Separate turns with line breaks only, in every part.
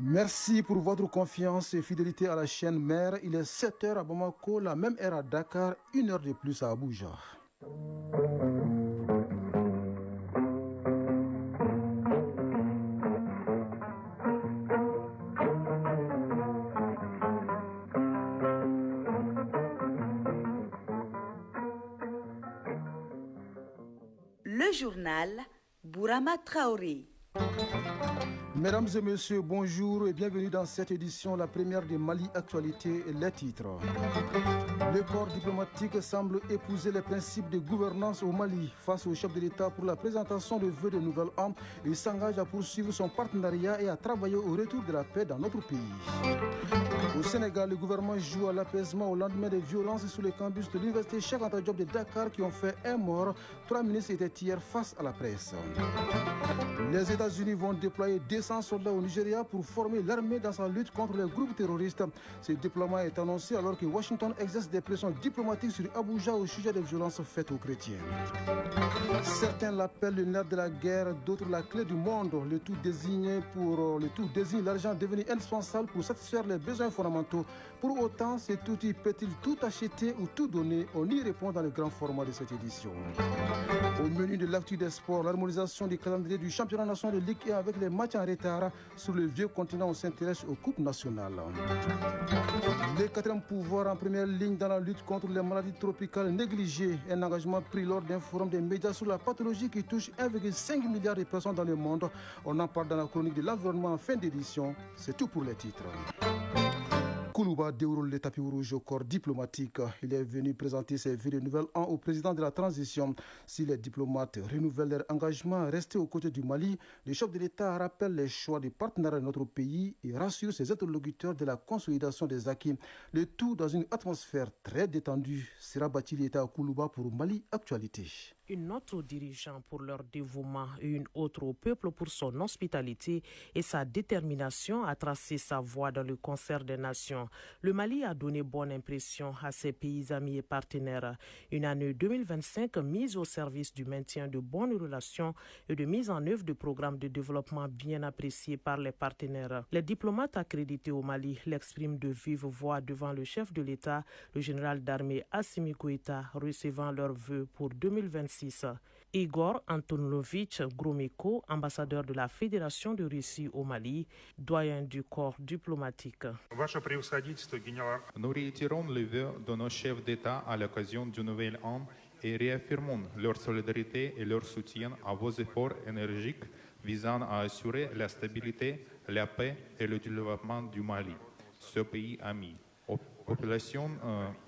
Merci pour votre confiance et fidélité à la chaîne mère. Il est 7h à Bamako, la même heure à Dakar, 1 heure de plus à Abuja.
Le journal Bourama Traoré.
Mesdames et messieurs, bonjour et bienvenue dans cette édition, la première de Mali Actualité et les titres. Le corps diplomatique semble épouser les principes de gouvernance au Mali. Face au chef de l'État pour la présentation de vœux de nouvel an, il s'engage à poursuivre son partenariat et à travailler au retour de la paix dans notre pays. Au Sénégal, le gouvernement joue à l'apaisement au lendemain des violences sur les campus de l'université Cheikh Anta Diop de Dakar qui ont fait un mort. 3 ministres étaient hier face à la presse. Les États-Unis vont déployer 200 soldats au Nigeria pour former l'armée dans sa lutte contre les groupes terroristes. Ce déploiement est annoncé alors que Washington exerce des pressions diplomatiques sur Abuja au sujet des violences faites aux chrétiens. Certains l'appellent le nerf de la guerre, d'autres la clé du monde. Le tout désigne l'argent devenu indispensable pour satisfaire les besoins fondamentaux. Pour autant, cet outil peut-il tout acheter ou tout donner? On y répond dans le grand format de cette édition. Au menu de l'actu des sports, l'harmonisation du calendrier du championnat national de Ligue 1 avec les matchs en retard. Sur le vieux continent, on s'intéresse aux coupes nationales. Le quatrième pouvoir en première ligne dans la lutte contre les maladies tropicales négligées. Un engagement pris lors d'un forum des médias sur la pathologie qui touche 1,5 milliard de personnes dans le monde. On en parle dans la chronique de l'environnement en fin d'édition. C'est tout pour les titres. Koulouba déroule le tapis rouge au corps diplomatique. Il est venu présenter ses vœux de nouvel an au président de la transition. Si les diplomates renouvellent leur engagement à rester aux côtés du Mali, le chef de l'État rappelle les choix des partenaires de notre pays et rassure ses interlocuteurs de la consolidation des acquis. Le tout dans une atmosphère très détendue. Sera bâti l'État à Koulouba pour Mali Actualité.
Une note aux dirigeants pour leur dévouement et une autre au peuple pour son hospitalité et sa détermination à tracer sa voie dans le concert des nations. Le Mali a donné bonne impression à ses pays amis et partenaires. Une année 2025 mise au service du maintien de bonnes relations et de mise en œuvre de programmes de développement bien appréciés par les partenaires. Les diplomates accrédités au Mali l'expriment de vive voix devant le chef de l'État, le général d'armée Assimi Goïta, recevant leurs vœux pour 2026. Igor Antonovitch Gromyko, ambassadeur de la Fédération de Russie au Mali, doyen du corps diplomatique.
Nous réitérons les vœux de nos chefs d'État à l'occasion du Nouvel An et réaffirmons leur solidarité et leur soutien à vos efforts énergiques visant à assurer la stabilité, la paix et le développement du Mali, ce pays ami, aux populations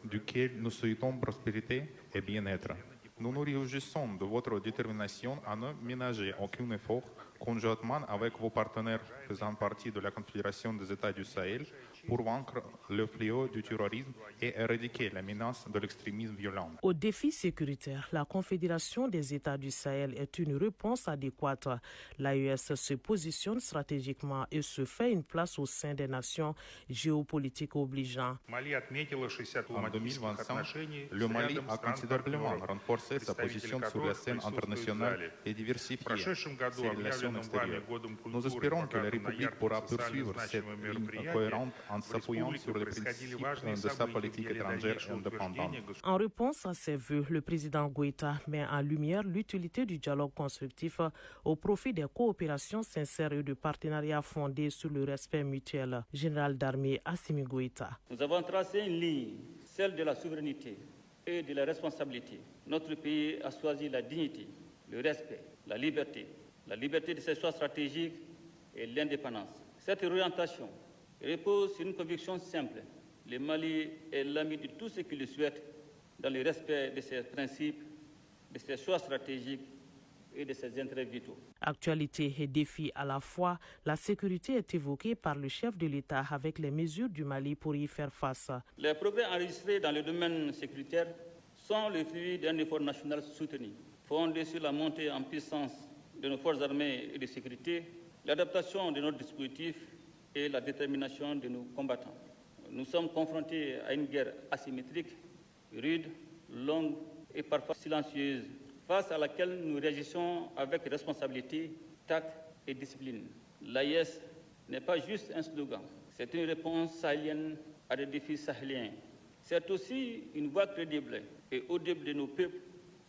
duquel nous souhaitons prospérité et bien-être. Nous nous réjouissons de votre détermination à ne ménager aucun effort conjointement avec vos partenaires faisant partie de la Confédération des États du Sahel pour vaincre le fléau du terrorisme et éradiquer la menace de l'extrémisme violent.
Aux défis sécuritaires, la Confédération des États du Sahel est une réponse adéquate. L'AES se positionne stratégiquement et se fait une place au sein des nations géopolitiques obligeant.
En 2025, le Mali a considérablement renforcé sa position sur la scène internationale et diversifié ses relations extérieures. Nous espérons que la République pourra poursuivre cette ligne cohérente en s'appuyant sur les principes de sa politique étrangère indépendante.
En réponse à ces vœux, le président Goïta met en lumière l'utilité du dialogue constructif au profit des coopérations sincères et de partenariats fondés sur le respect mutuel. Général d'armée Assimi Goïta.
Nous avons tracé une ligne, celle de la souveraineté et de la responsabilité. Notre pays a choisi la dignité, le respect, la liberté de ses choix stratégiques et l'indépendance. Cette orientation repose sur une conviction simple. Le Mali est l'ami de tous ceux qui le souhaitent dans le respect de ses principes, de ses choix stratégiques et de ses intérêts vitaux.
Actualité et défi à la fois, la sécurité est évoquée par le chef de l'État avec les mesures du Mali pour y faire face.
Les progrès enregistrés dans le domaine sécuritaire sont le fruit d'un effort national soutenu, fondé sur la montée en puissance de nos forces armées et de sécurité, l'adaptation de nos dispositifs et la détermination de nos combattants. Nous sommes confrontés à une guerre asymétrique, rude, longue et parfois silencieuse, face à laquelle nous réagissons avec responsabilité, tact et discipline. L'AIS n'est pas juste un slogan, c'est une réponse sahélienne à des défis sahéliens. C'est aussi une voix crédible et audible de nos peuples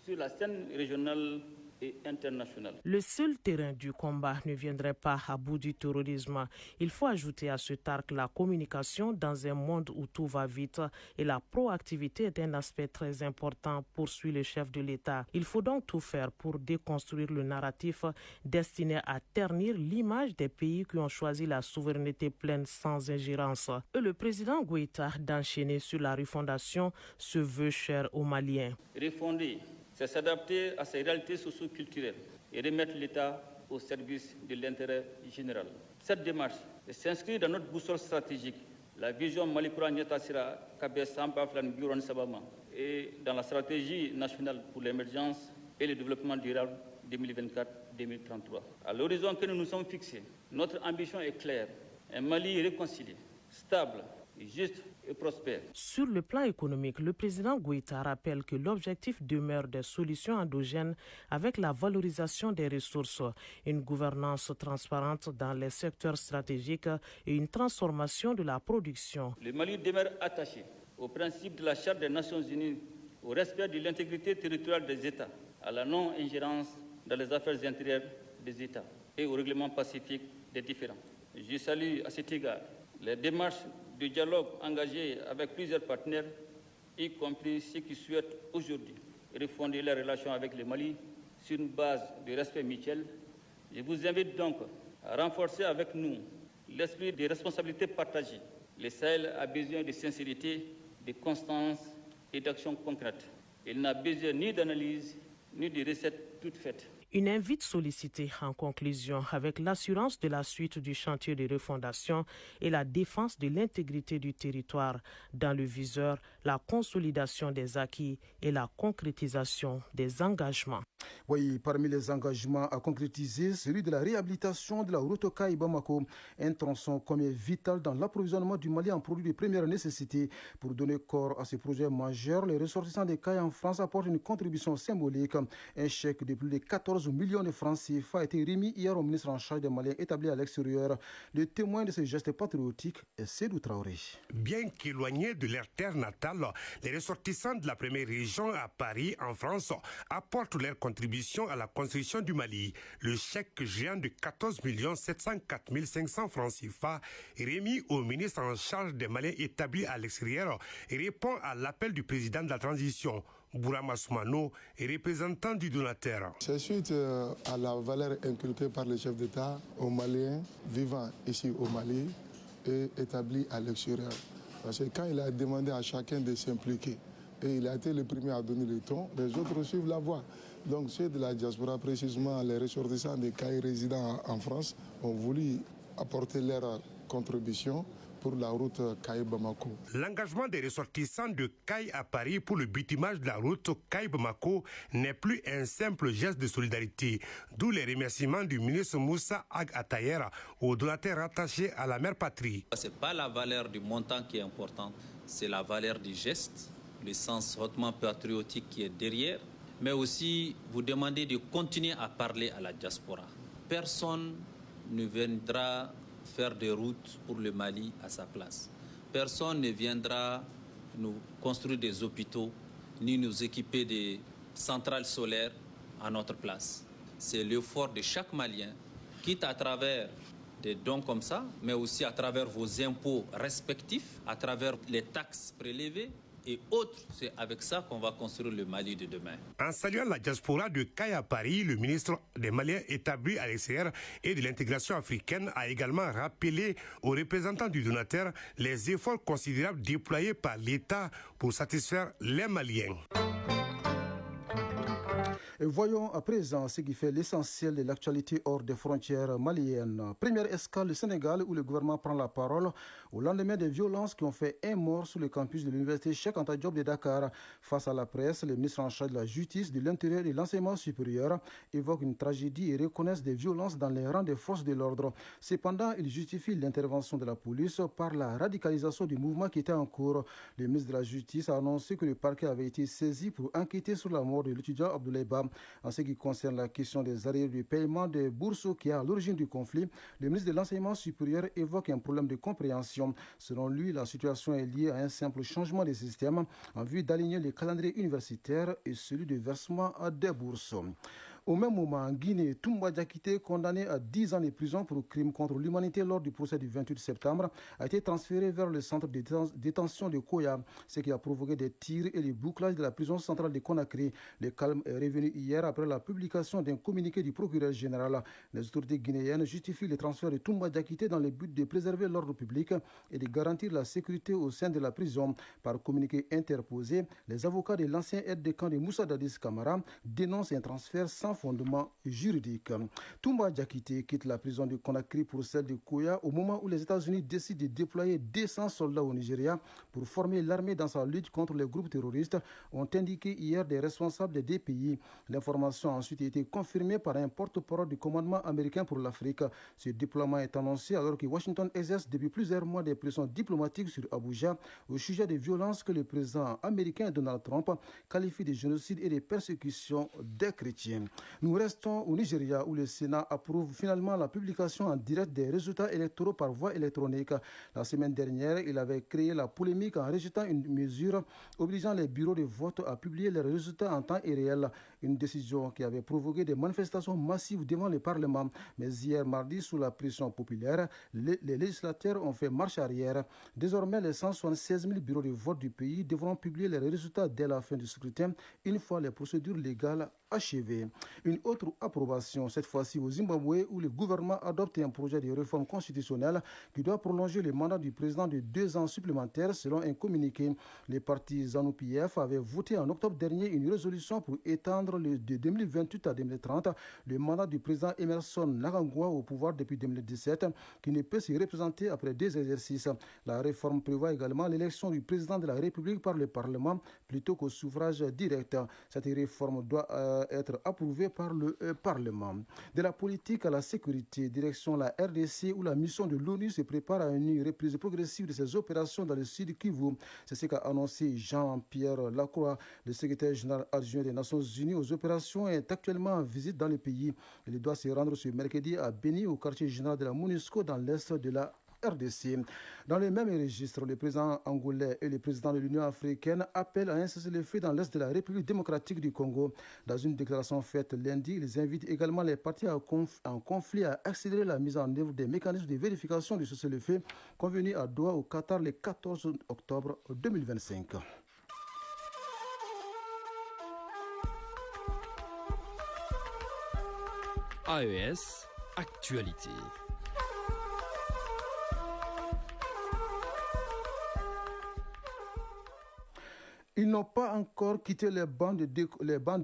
sur la scène régionale et internationale.
Le seul terrain du combat ne viendrait pas à bout du terrorisme. Il faut ajouter à ce arc la communication dans un monde où tout va vite et la proactivité est un aspect très important, poursuit le chef de l'État. Il faut donc tout faire pour déconstruire le narratif destiné à ternir l'image des pays qui ont choisi la souveraineté pleine sans ingérence. Et le président Goïta, d'enchaîner sur la refondation, se veut cher aux Maliens.
Refonder, c'est s'adapter à ces réalités socio-culturelles et remettre l'État au service de l'intérêt général. Cette démarche s'inscrit dans notre boussole stratégique, la vision Malikura Nyatasira Kabé Samba Flan Buron Sabama, et dans la stratégie nationale pour l'émergence et le développement durable 2024-2033. À l'horizon que nous nous sommes fixés, notre ambition est claire, un Mali réconcilié, stable, juste et prospère.
Sur le plan économique, le président Goïta rappelle que l'objectif demeure des solutions endogènes avec la valorisation des ressources, une gouvernance transparente dans les secteurs stratégiques et une transformation de la production.
Le Mali demeure attaché au principe de la Charte des Nations Unies, au respect de l'intégrité territoriale des États, à la non-ingérence dans les affaires intérieures des États et au règlement pacifique des différends. Je salue à cet égard les démarches de dialogue engagé avec plusieurs partenaires, y compris ceux qui souhaitent aujourd'hui refonder les relations avec le Mali sur une base de respect mutuel. Je vous invite donc à renforcer avec nous l'esprit de responsabilité partagée. Le Sahel a besoin de sincérité, de constance et d'action concrète. Il n'a besoin ni d'analyse, ni de recettes toutes faites.
Une invite sollicitée en conclusion avec l'assurance de la suite du chantier de refondation et la défense de l'intégrité du territoire. Dans le viseur, la consolidation des acquis et la concrétisation des engagements.
Oui, parmi les engagements à concrétiser, celui de la réhabilitation de la route Kaï-Bamako, un tronçon comme est vital dans l'approvisionnement du Mali en produits de première nécessité. Pour donner corps à ce projet majeur, les ressortissants des Kaï en France apportent une contribution symbolique. Un chèque de plus de 14 millions de francs CFA a été remis hier au ministre en charge des Maliens établi à l'extérieur. Le témoin de ce geste patriotique est Sédou Traoré.
Bien qu'éloignés de leur terre natale, les ressortissants de la première région à Paris, en France, apportent leur contribution à la construction du Mali. Le chèque géant de 14 704 500 francs CFA remis au ministre en charge des Maliens établis à l'extérieur répond à l'appel du président de la transition, Bourama Soumano, et représentant du donateur.
C'est suite à la valeur inculquée par le chef d'État aux Maliens vivant ici au Mali et établis à l'extérieur. Parce que quand il a demandé à chacun de s'impliquer, et il a été le premier à donner le ton, les autres suivent la voie. Donc ceux de la diaspora, précisément les ressortissants des CAI résidant en France, ont voulu apporter leur contribution pour la route Kaï-Bamako.
L'engagement des ressortissants de Kaï à Paris pour le bitumage de la route Kaï-Bamako n'est plus un simple geste de solidarité, d'où les remerciements du ministre Moussa Ag Atayer aux donateurs rattachés à la mère patrie.
Ce n'est pas la valeur du montant qui est importante, c'est la valeur du geste, le sens hautement patriotique qui est derrière, mais aussi vous demandez de continuer à parler à la diaspora. Personne ne viendra faire des routes pour le Mali à sa place. Personne ne viendra nous construire des hôpitaux, ni nous équiper de centrales solaires à notre place. C'est l'effort de chaque Malien, quitte à travers des dons comme ça, mais aussi à travers vos impôts respectifs, à travers les taxes prélevées, et autres, c'est avec ça qu'on va construire le Mali de demain.
En saluant la diaspora de Kaï à Paris, le ministre des Maliens établi à l'extérieur et de l'intégration africaine a également rappelé aux représentants du donateur les efforts considérables déployés par l'État pour satisfaire les Maliens.
Et voyons à présent ce qui fait l'essentiel de l'actualité hors des frontières maliennes. Première escale du Sénégal où le gouvernement prend la parole au lendemain des violences qui ont fait un mort sur le campus de l'université Cheikh Anta Diop de Dakar. Face à la presse, les ministres en charge de la justice, de l'intérieur et de l'enseignement supérieur évoquent une tragédie et reconnaissent des violences dans les rangs des forces de l'ordre. Cependant, ils justifient l'intervention de la police par la radicalisation du mouvement qui était en cours. Le ministre de la Justice a annoncé que le parquet avait été saisi pour enquêter sur la mort de l'étudiant Abdoulaye Ba. En ce qui concerne la question des arriérés du paiement des bourses qui est à l'origine du conflit, le ministre de l'Enseignement supérieur évoque un problème de compréhension. Selon lui, la situation est liée à un simple changement de système en vue d'aligner les calendriers universitaires et celui de versement des bourses. Au même moment, en Guinée, Toumba Diakité, condamné à 10 ans de prison pour crime contre l'humanité lors du procès du 28 septembre, a été transféré vers le centre de détention de Koya, ce qui a provoqué des tirs et les bouclages de la prison centrale de Conakry. Le calme est revenu hier après la publication d'un communiqué du procureur général. Les autorités guinéennes justifient le transfert de Toumba Diakité dans le but de préserver l'ordre public et de garantir la sécurité au sein de la prison. Par communiqué interposé, les avocats de l'ancien aide de camp de Moussa Dadis Camara dénoncent un transfert sans fondement juridique. Toumba Diakité quitte la prison de Conakry pour celle de Koya au moment où les États-Unis décident de déployer 200 soldats au Nigeria pour former l'armée dans sa lutte contre les groupes terroristes, ont indiqué hier des responsables des deux pays. L'information a ensuite été confirmée par un porte-parole du commandement américain pour l'Afrique. Ce déploiement est annoncé alors que Washington exerce depuis plusieurs mois des pressions diplomatiques sur Abuja au sujet des violences que le président américain Donald Trump qualifie de génocide et de persécution des chrétiens. Nous restons au Nigeria où le Sénat approuve finalement la publication en direct des résultats électoraux par voie électronique. La semaine dernière, il avait créé la polémique en rejetant une mesure obligeant les bureaux de vote à publier les résultats en temps réel. Une décision qui avait provoqué des manifestations massives devant le Parlement. Mais hier mardi, sous la pression populaire, les législateurs ont fait marche arrière. Désormais, les 176 000 bureaux de vote du pays devront publier les résultats dès la fin du scrutin, une fois les procédures légales achevées. Une autre approbation, cette fois-ci au Zimbabwe, où le gouvernement adopte un projet de réforme constitutionnelle qui doit prolonger le mandat du président de 2 ans supplémentaires, selon un communiqué. Les partis ZANU-PF avaient voté en octobre dernier une résolution pour étendre de 2028 à 2030 le mandat du président Emerson Mnangagwa au pouvoir depuis 2017, qui ne peut se représenter après 2 exercices. La réforme prévoit également l'élection du président de la République par le Parlement plutôt qu'au suffrage direct. Cette réforme doit être approuvée par le Parlement. De la politique à la sécurité, direction la RDC où la mission de l'ONU se prépare à une reprise progressive de ses opérations dans le sud Kivu. C'est ce qu'a annoncé Jean-Pierre Lacroix, le secrétaire général adjoint des Nations Unies aux opérations, est actuellement en visite dans le pays. Il doit se rendre ce mercredi à Beni, au quartier général de la MONUSCO dans l'est de la RDC. Dans le même registre, le président angolais et le président de l'Union africaine appellent à un cessez-le-feu dans l'est de la République démocratique du Congo. Dans une déclaration faite lundi, ils invitent également les parties en conflit à accélérer la mise en œuvre des mécanismes de vérification du cessez-le-feu convenus à Doha au Qatar le 14 octobre 2025.
AES Actualité.
Ils n'ont pas encore quitté les bancs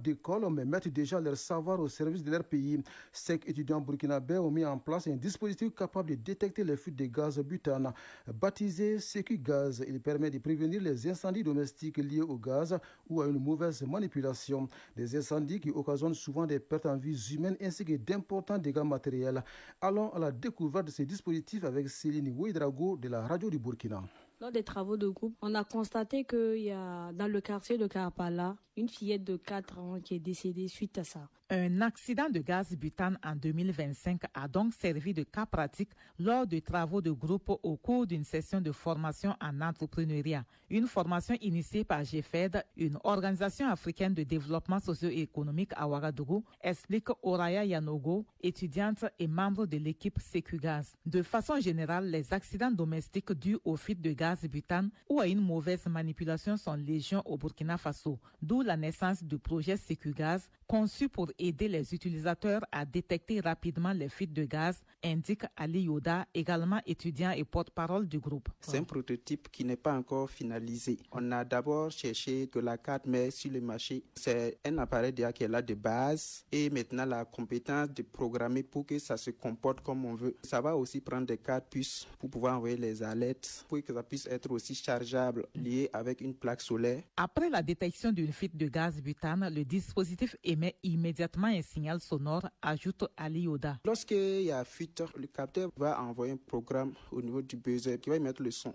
d'école, mais mettent déjà leur savoir au service de leur pays. 5 étudiants burkinabés ont mis en place un dispositif capable de détecter les fuites de gaz butane. Baptisé Sécu-Gaz, il permet de prévenir les incendies domestiques liés au gaz ou à une mauvaise manipulation. Des incendies qui occasionnent souvent des pertes en vies humaines ainsi que d'importants dégâts matériels. Allons à la découverte de ces dispositifs avec Céline Ouedrago de la radio du Burkina.
Lors des travaux de groupe, on a constaté qu'il y a dans le quartier de Karapala une fillette de 4 ans qui est décédée suite à ça.
Un accident de gaz butane en 2025 a donc servi de cas pratique lors de travaux de groupe au cours d'une session de formation en entrepreneuriat. Une formation initiée par GFED, une organisation africaine de développement socio-économique à Ouagadougou, explique Oraya Yanogo, étudiante et membre de l'équipe Sécu-Gaz. De façon générale, les accidents domestiques dus aux fuites de gaz butane ou à une mauvaise manipulation sont légion au Burkina Faso, d'où la naissance du projet Sécu-Gaz, conçu pour aider les utilisateurs à détecter rapidement les fuites de gaz, indique Ali Yoda, également étudiant et porte-parole du groupe.
C'est un prototype qui n'est pas encore finalisé. On a d'abord cherché que la carte met sur le marché. C'est un appareil déjà qui est là de base et maintenant la compétence de programmer pour que ça se comporte comme on veut. Ça va aussi prendre des cartes puces pour pouvoir envoyer les alertes, pour que ça puisse être aussi chargeable, lié avec une plaque solaire.
Après la détection d'une fuite de gaz butane, le dispositif émet immédiatement un signal sonore, ajoute Ali Yoda.
Lorsqu'il y a fuite, le capteur va envoyer un programme au niveau du buzzer qui va émettre le son.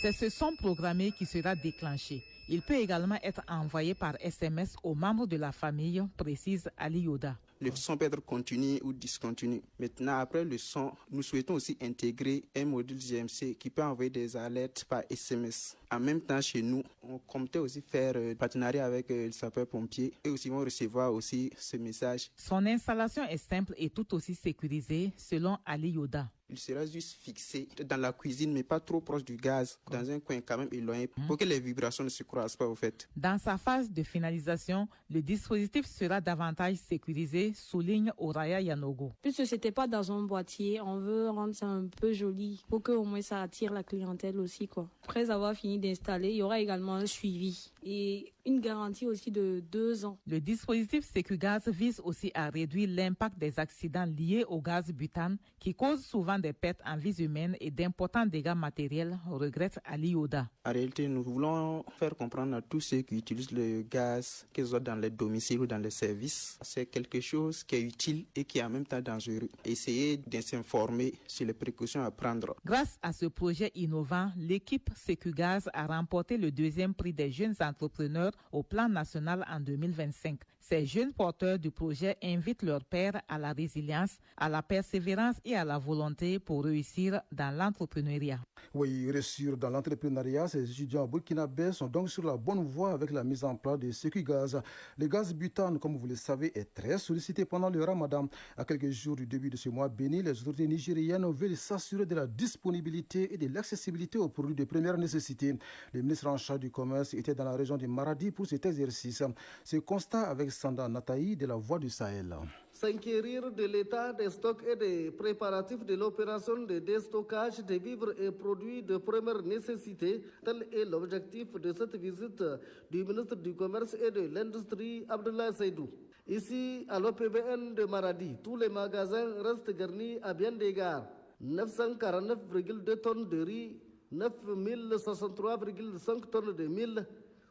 C'est ce son programmé qui sera déclenché. Il peut également être envoyé par SMS aux membres de la famille, précise Ali Yoda.
Le son peut être continu ou discontinu. Maintenant, après le son, nous souhaitons aussi intégrer un module GMC qui peut envoyer des alertes par SMS. En même temps, chez nous, on comptait aussi faire partenariat avec le sapeur-pompier et aussi vont recevoir aussi ce message.
Son installation est simple et tout aussi sécurisée, selon Ali Yoda.
Il sera juste fixé dans la cuisine, mais pas trop proche du gaz, dans un coin quand même éloigné, pour que les vibrations ne se croisent pas au fait.
Dans sa phase de finalisation, le dispositif sera davantage sécurisé, souligne Oraya Yanogo.
Puisque c'était pas dans un boîtier, on veut rendre ça un peu joli, pour que au moins ça attire la clientèle aussi, quoi. Après avoir fini d'installer, il y aura également un suivi et une garantie aussi de 2 ans.
Le dispositif Sécugaz vise aussi à réduire l'impact des accidents liés au gaz butane qui causent souvent des pertes en vies humaines et d'importants dégâts matériels, regrette Ali Yoda.
En réalité, nous voulons faire comprendre à tous ceux qui utilisent le gaz, qu'ils soient dans les domiciles ou dans les services, c'est quelque chose qui est utile et qui est en même temps dangereux. Essayez de s'informer sur les précautions à prendre.
Grâce à ce projet innovant, l'équipe Sécugaz a remporté le 2e prix des jeunes entrepreneurs au plan national en 2025. Ces jeunes porteurs du projet invitent leurs pairs à la résilience, à la persévérance et à la volonté pour réussir dans l'entrepreneuriat.
Oui, réussir dans l'entrepreneuriat, ces étudiants burkinabés sont donc sur la bonne voie avec la mise en place de Sécugaz. Le gaz butane, comme vous le savez, est très sollicité pendant le ramadan. À quelques jours du début de ce mois béni, les autorités nigériennes veulent s'assurer de la disponibilité et de l'accessibilité aux produits de première nécessité. Le ministre en charge du commerce était dans la région du Maradi pour cet exercice. Ce constat avec Sanda Nataï de la Voix du Sahel.
S'inquérir de l'état des stocks et des préparatifs de l'opération de déstockage des vivres et produits de première nécessité, tel est l'objectif de cette visite du ministre du Commerce et de l'Industrie, Abdoulaye Seydou. Ici, à l'OPBN de Maradi, tous les magasins restent garnis à bien d'égards. 949,2 tonnes de riz, 9063,5 tonnes de mil,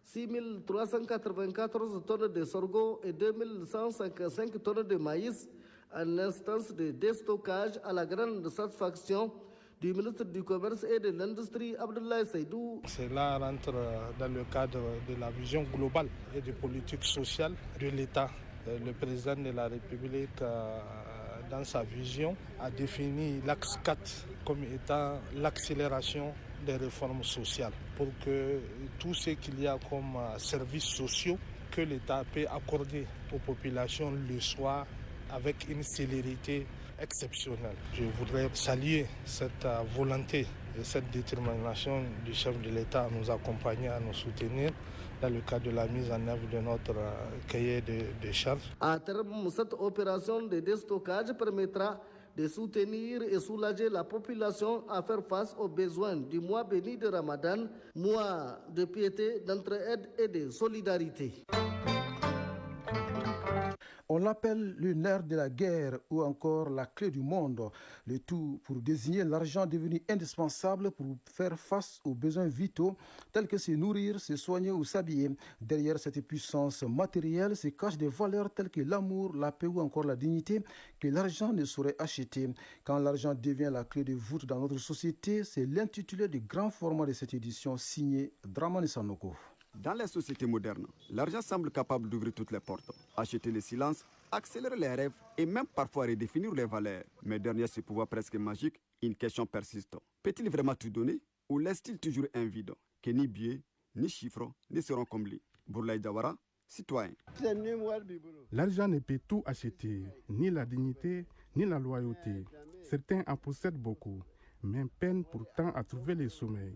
6394 tonnes de sorgho et 2155 tonnes de maïs en instance de déstockage à la grande satisfaction du ministre du Commerce et de l'Industrie, Abdoulaye Seydou.
Cela rentre dans le cadre de la vision globale et de politique sociale de l'État. Le président de la République, dans sa vision, a défini l'axe 4 comme étant l'accélération des réformes sociales pour que tout ce qu'il y a comme services sociaux que l'État peut accorder aux populations le soit avec une célérité exceptionnelle. Je voudrais saluer cette volonté et cette détermination du chef de l'État à nous accompagner, à nous soutenir dans le cadre de la mise en œuvre de notre cahier de charges.
À terme, cette opération de déstockage permettra de soutenir et soulager la population à faire face aux besoins du mois béni de Ramadan, mois de piété, d'entraide et de solidarité.
On l'appelle le nerf de la guerre ou encore la clé du monde. Le tout pour désigner l'argent devenu indispensable pour faire face aux besoins vitaux tels que se nourrir, se soigner ou s'habiller. Derrière cette puissance matérielle se cachent des valeurs telles que l'amour, la paix ou encore la dignité que l'argent ne saurait acheter. Quand l'argent devient la clé de voûte dans notre société, c'est l'intitulé du grand format de cette édition signé Dramani Sanoko.
Dans les sociétés modernes, l'argent semble capable d'ouvrir toutes les portes, acheter le silence, accélérer les rêves et même parfois redéfinir les valeurs. Mais derrière ce pouvoir presque magique, une question persiste. Peut-il vraiment tout donner ou laisse-t-il toujours un vide que ni billets, ni chiffres ne seront comblés? Bourlaï Diawara, citoyen.
L'argent ne peut tout acheter, ni la dignité, ni la loyauté. Certains en possèdent beaucoup, mais peinent pourtant à trouver le sommeil.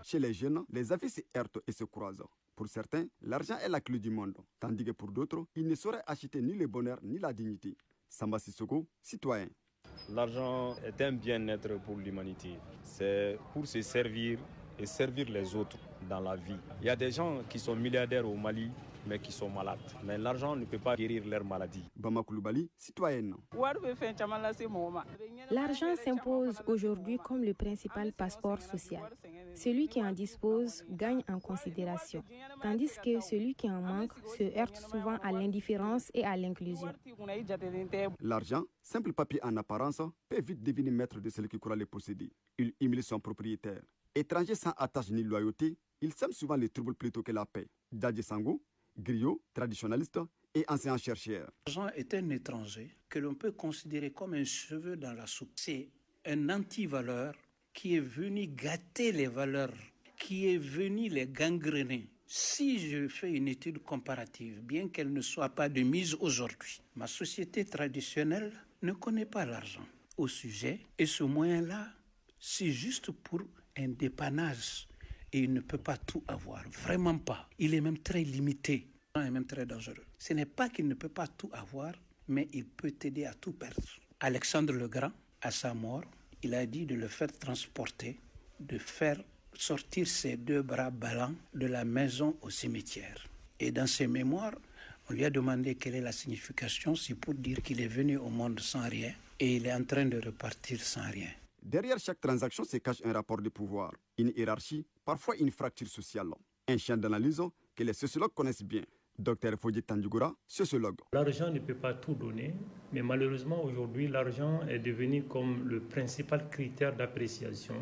Chez les jeunes, les avis se heurtent et se croisent. Pour certains, l'argent est la clé du monde, tandis que pour d'autres, il ne saurait acheter ni le bonheur ni la dignité. Samba Sissoko, citoyen.
L'argent est un bien-être pour l'humanité. C'est pour se servir et servir les autres dans la vie. Il y a des gens qui sont milliardaires au Mali, mais qui sont malades. Mais l'argent ne peut pas guérir leur maladie.
Bamakou Bali, citoyenne.
L'argent s'impose aujourd'hui comme le principal passeport social. Celui qui en dispose gagne en considération, tandis que celui qui en manque se heurte souvent à l'indifférence et à l'inclusion.
L'argent, simple papier en apparence, peut vite devenir maître de celui qui croit le posséder. Il humilie son propriétaire. Étrangers sans attache ni loyauté, ils sèment souvent les troubles plutôt que la paix. Dadje Sango, griot, traditionnaliste et ancien chercheur.
L'argent est un étranger que l'on peut considérer comme un cheveu dans la soupe. C'est un anti-valeur qui est venu gâter les valeurs, qui est venu les gangréner. Si je fais une étude comparative, bien qu'elle ne soit pas de mise aujourd'hui, ma société traditionnelle ne connaît pas l'argent au sujet et ce moyen-là, c'est juste pour un dépannage et il ne peut pas tout avoir, vraiment pas. Il est même très limité, il est même très dangereux. Ce n'est pas qu'il ne peut pas tout avoir, mais il peut t'aider à tout perdre. Alexandre le Grand, à sa mort, il a dit de le faire transporter, de faire sortir ses 2 bras ballants de la maison au cimetière. Et dans ses mémoires, on lui a demandé quelle est la signification, c'est pour dire qu'il est venu au monde sans rien et il est en train de repartir sans rien.
Derrière chaque transaction se cache un rapport de pouvoir, une hiérarchie, parfois une fracture sociale. Un champ d'analyse que les sociologues connaissent bien. Dr Fodji Tandjugura, sociologue.
L'argent ne peut pas tout donner, mais malheureusement aujourd'hui, l'argent est devenu comme le principal critère d'appréciation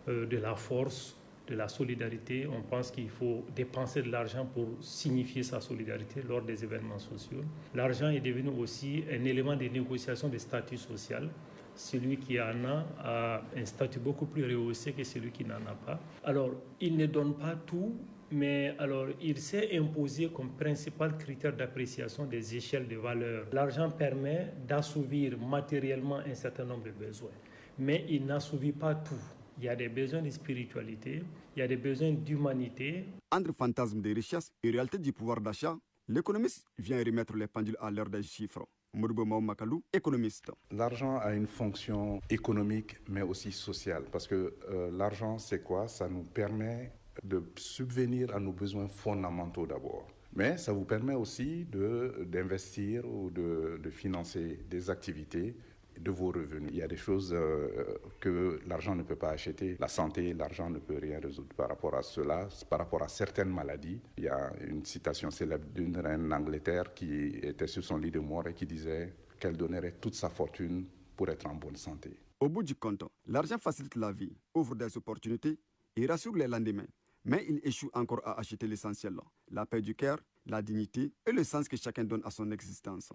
de la force, de la solidarité. On pense qu'il faut dépenser de l'argent pour signifier sa solidarité lors des événements sociaux. L'argent est devenu aussi un élément de négociation des statuts sociaux. Celui qui en a un statut beaucoup plus rehaussé que celui qui n'en a pas. Alors, il ne donne pas tout, mais alors il s'est imposé comme principal critère d'appréciation des échelles de valeur. L'argent permet d'assouvir matériellement un certain nombre de besoins, mais il n'assouvit pas tout. Il y a des besoins de spiritualité, il y a des besoins d'humanité.
Entre fantasme des richesses et réalité du pouvoir d'achat, l'économiste vient remettre les pendules à l'heure des chiffres. Modibo Makalou, économiste.
L'argent a une fonction économique, mais aussi sociale. Parce que l'argent, c'est quoi? Ça nous permet de subvenir à nos besoins fondamentaux d'abord. Mais ça vous permet aussi d'investir ou de financer des activités de vos revenus. Il y a des choses que l'argent ne peut pas acheter. La santé, l'argent ne peut rien résoudre par rapport à cela. Par rapport à certaines maladies, il y a une citation célèbre d'une reine d'Angleterre qui était sur son lit de mort et qui disait qu'elle donnerait toute sa fortune pour être en bonne santé.
Au bout du compte, l'argent facilite la vie, ouvre des opportunités et rassure les lendemains. Mais il échoue encore à acheter l'essentiel, la paix du cœur, la dignité et le sens que chacun donne à son existence.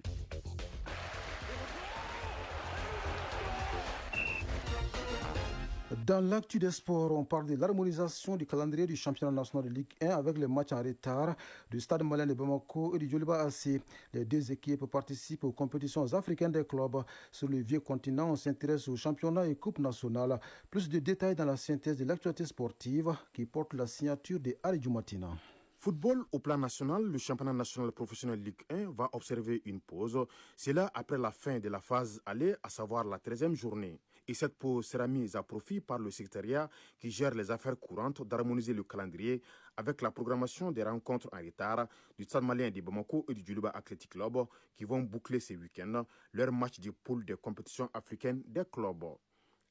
Dans l'actu des sports, on parle de l'harmonisation du calendrier du championnat national de Ligue 1 avec les matchs en retard du Stade Malien de Bamako et du Djoliba AC. Les 2 équipes participent aux compétitions africaines des clubs. Sur le vieux continent, on s'intéresse aux championnats et coupes nationales. Plus de détails dans la synthèse de l'actualité sportive qui porte la signature de Ari Djoumatina.
Football au plan national, le championnat national professionnel Ligue 1 va observer une pause. C'est là après la fin de la phase aller, à savoir la 13e journée. Et cette pause sera mise à profit par le secrétariat qui gère les affaires courantes d'harmoniser le calendrier avec la programmation des rencontres en retard du Stade Malien de Bamako et du Djoliba Athletic Club qui vont boucler ce week-end leur match de poule des compétitions africaines des clubs.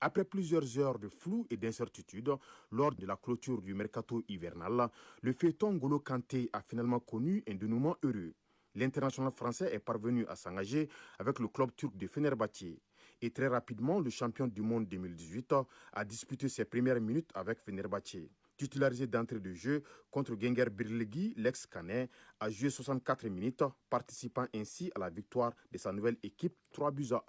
Après plusieurs heures de flou et d'incertitude lors de la clôture du mercato hivernal, le feuilleton N'Golo Kanté a finalement connu un dénouement heureux. L'international français est parvenu à s'engager avec le club turc de Fenerbahçe. Et très rapidement, le champion du monde 2018 a disputé ses premières minutes avec Fenerbahçe. Titularisé d'entrée de jeu contre Genger Birligi, l'ex-Canet a joué 64 minutes, participant ainsi à la victoire de sa nouvelle équipe 3-1.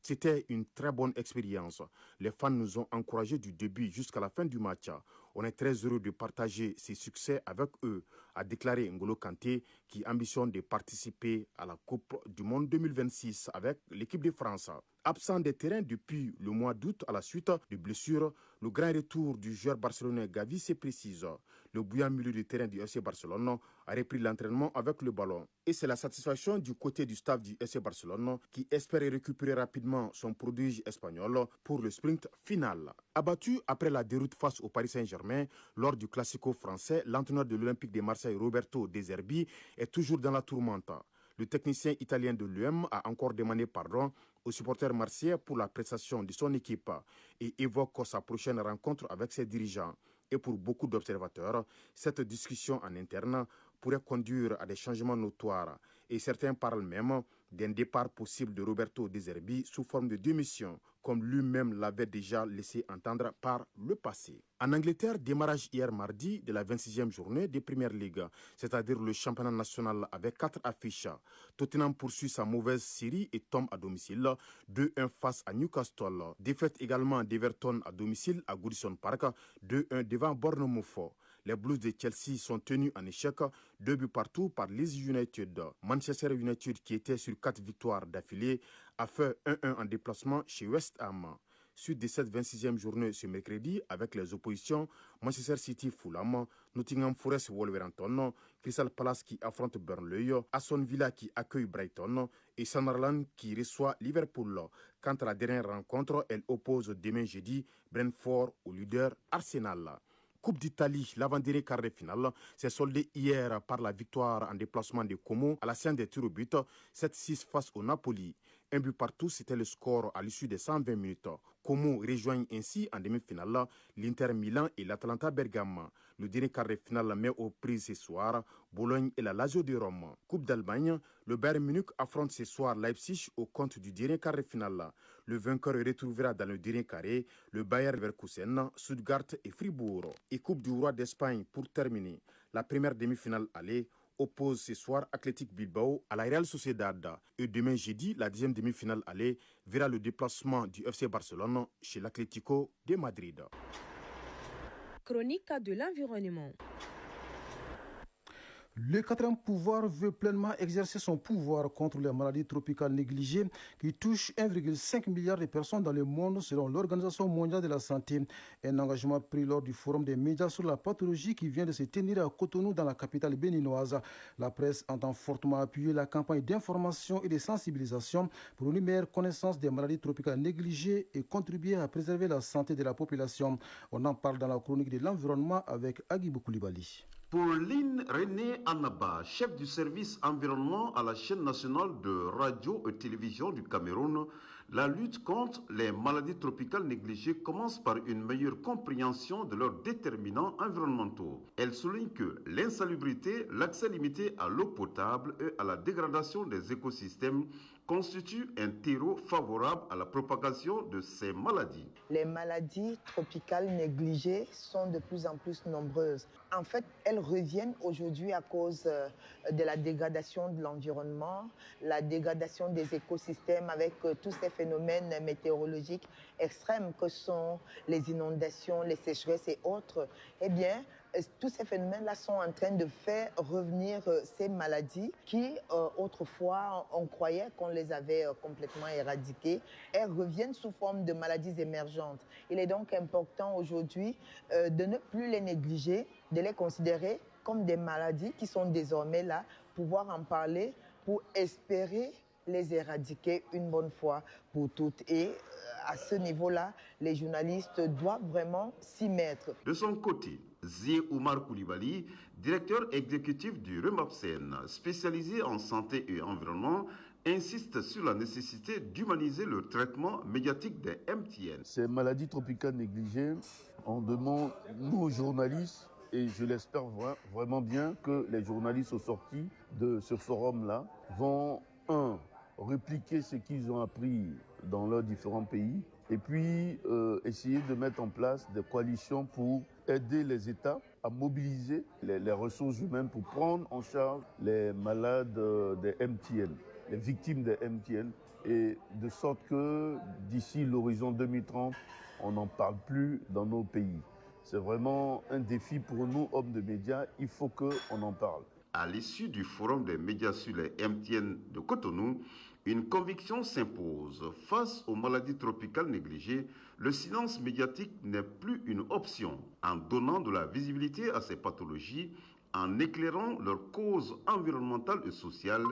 C'était une très bonne expérience. Les fans nous ont encouragés du début jusqu'à la fin du match. On est très heureux de partager ces succès avec eux, a déclaré N'Golo Kanté, qui ambitionne de participer à la Coupe du Monde 2026 avec l'équipe de France. Absent des terrains depuis le mois d'août à la suite de blessures, le grand retour du joueur barcelonais Gavi se précise. Le bouillant milieu de terrain du FC Barcelone a repris l'entraînement avec le ballon. Et c'est la satisfaction du côté du staff du FC Barcelone qui espère récupérer rapidement son prodige espagnol pour le sprint final. Abattu après la déroute face au Paris Saint-Germain lors du Classico français, l'entraîneur de l'Olympique de Marseille, Roberto De Zerbi, est toujours dans la tourmente. Le technicien italien de l'UM a encore demandé pardon aux supporters marseillais pour la prestation de son équipe et évoque sa prochaine rencontre avec ses dirigeants. Et pour beaucoup d'observateurs, cette discussion en interne pourrait conduire à des changements notoires. Et certains parlent même d'un départ possible de Roberto De Zerbi sous forme de démission, comme lui-même l'avait déjà laissé entendre par le passé. En Angleterre, démarrage hier mardi de la 26e journée des Premières Ligues, c'est-à-dire le championnat national avec 4 affiches. Tottenham poursuit sa mauvaise série et tombe à domicile 2-1 face à Newcastle. Défaite également d'Everton à domicile à Goodison Park 2-1 devant Bournemouth. Les Blues de Chelsea sont tenus en échec 2 buts partout par Leeds United. Manchester United, qui était sur 4 victoires d'affilée, a fait 1-1 en déplacement chez West Ham. Suite de cette 26e journée ce mercredi avec les oppositions Manchester City Fulham, Nottingham Forest Wolverhampton, Crystal Palace qui affronte Burnley, Aston Villa qui accueille Brighton et Sunderland qui reçoit Liverpool. Quant à la dernière rencontre, elle oppose demain jeudi Brentford au leader Arsenal. Coupe d'Italie, l'avant-dernier quart de finale s'est soldé hier par la victoire en déplacement de Como à la scène des tirs au but, 7-6 face au Napoli. Un but partout, c'était le score à l'issue des 120 minutes. Como rejoignent ainsi en demi-finale l'Inter Milan et l'Atalanta Bergame. Le dernier quart de finale met aux prises ce soir Bologne et la Lazio de Rome. Coupe d'Allemagne, le Bayern Munich affronte ce soir Leipzig au compte du dernier quart de finale. Le vainqueur retrouvera dans le dernier carré le Bayer Leverkusen, Stuttgart et Fribourg. Et Coupe du Roi d'Espagne pour terminer. La première demi-finale aller oppose ce soir Athletic Bilbao à la Real Sociedad. Et demain jeudi, la deuxième demi-finale aller verra le déplacement du FC Barcelone chez l'Atlético de Madrid.
Chronique de l'environnement.
Le 4e pouvoir veut pleinement exercer son pouvoir contre les maladies tropicales négligées qui touchent 1,5 milliard de personnes dans le monde selon l'Organisation mondiale de la santé. Un engagement pris lors du forum des médias sur la pathologie qui vient de se tenir à Cotonou dans la capitale béninoise. La presse entend fortement appuyer la campagne d'information et de sensibilisation pour une meilleure connaissance des maladies tropicales négligées et contribuer à préserver la santé de la population. On en parle dans la chronique de l'environnement avec Agibou Koulibaly.
Pour Lynn René Annaba, chef du service environnement à la chaîne nationale de radio et télévision du Cameroun, la lutte contre les maladies tropicales négligées commence par une meilleure compréhension de leurs déterminants environnementaux. Elle souligne que l'insalubrité, l'accès limité à l'eau potable et à la dégradation des écosystèmes constitue un terreau favorable à la propagation de ces maladies.
Les maladies tropicales négligées sont de plus en plus nombreuses. En fait, elles reviennent aujourd'hui à cause de la dégradation de l'environnement, la dégradation des écosystèmes avec tous ces phénomènes météorologiques extrêmes que sont les inondations, les sécheresses et autres. Eh bien, tous ces phénomènes-là sont en train de faire revenir ces maladies qui, autrefois, on croyait qu'on les avait complètement éradiquées. Elles reviennent sous forme de maladies émergentes. Il est donc important aujourd'hui de ne plus les négliger, de les considérer comme des maladies qui sont désormais là, pouvoir en parler pour espérer les éradiquer une bonne fois pour toutes. Et à ce niveau-là, les journalistes doivent vraiment s'y mettre.
De son côté, Zé Oumar Koulibaly, directeur exécutif du REMAPSEN, spécialisé en santé et environnement, insiste sur la nécessité d'humaniser le traitement médiatique des MTN.
Ces maladies tropicales négligées, on demande, nous journalistes, et je l'espère vraiment bien que les journalistes au sorti de ce forum-là vont, répliquer ce qu'ils ont appris dans leurs différents pays, et puis essayer de mettre en place des coalitions pour aider les États à mobiliser les ressources humaines pour prendre en charge les malades des MTN, les victimes des MTN, et de sorte que d'ici l'horizon 2030, on n'en parle plus dans nos pays. C'est vraiment un défi pour nous, hommes de médias, il faut qu'on en parle.
À l'issue du forum des médias sur les MTN de Cotonou, une conviction s'impose. Face aux maladies tropicales négligées, le silence médiatique n'est plus une option. En donnant de la visibilité à ces pathologies, en éclairant leurs causes environnementales et sociales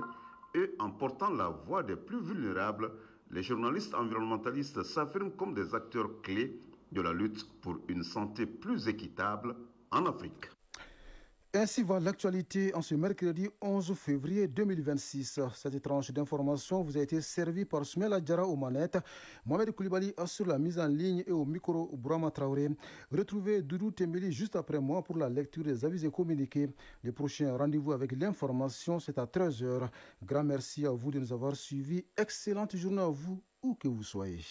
et en portant la voix des plus vulnérables, les journalistes environnementalistes s'affirment comme des acteurs clés de la lutte pour une santé plus équitable en Afrique.
Ainsi va l'actualité en ce mercredi 11 février 2026. Cette tranche d'information vous a été servie par Sumela Adjara aux manettes, Mohamed Koulibaly assure la mise en ligne et au micro Bourama Traoré. Retrouvez Doudou Tembeli juste après moi pour la lecture des avis et communiqués. Le prochain rendez-vous avec l'information, c'est à 13h. Grand merci à vous de nous avoir suivis. Excellente journée à vous, où que vous soyez.